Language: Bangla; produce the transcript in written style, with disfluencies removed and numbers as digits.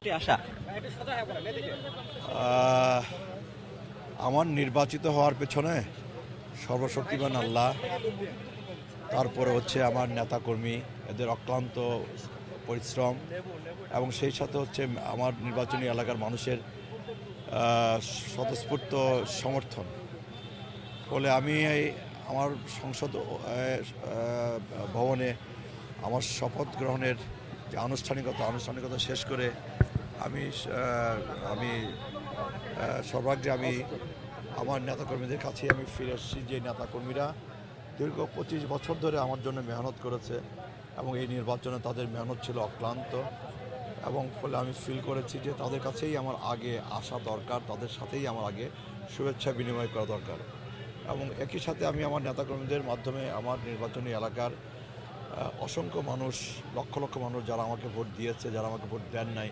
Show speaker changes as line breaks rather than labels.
ভোটে আসা?
আহ, আমার নির্বাচিত হওয়ার পেছনে সর্বশক্তিমান আল্লাহ, তারপরে হচ্ছে আমার নেতাকর্মী, এদের অক্লান্ত পরিশ্রম, এবং সেই সাথে হচ্ছে আমার নির্বাচনী এলাকার মানুষের আহ, স্বতঃস্ফূর্ত সমর্থন। ফলে আমি আমার সংসদ ভবনে আমার শপথ গ্রহণের যে আনুষ্ঠানিকতা শেষ করে আমি আমি সর্বাগ্রে আমি আমার নেতাকর্মীদের কাছে আমি ফিরে এসেছি, যে নেতাকর্মীরা দীর্ঘ 25 বছর ধরে আমার জন্য মেহনত করেছে, এবং এই নির্বাচনে তাদের মেহনত ছিল অক্লান্ত। এবং ফলে আমি ফিল করেছি যে তাদের কাছেই আমার আগে আসা দরকার, তাদের সাথেই আমার আগে শুভেচ্ছা বিনিময় করা দরকার। এবং একই সাথে আমি আমার নেতাকর্মীদের মাধ্যমে আমার নির্বাচনী এলাকার অসংখ্য মানুষ, লক্ষ লক্ষ মানুষ যারা আমাকে ভোট দিয়েছে, যারা আমাকে ভোট দেন নাই,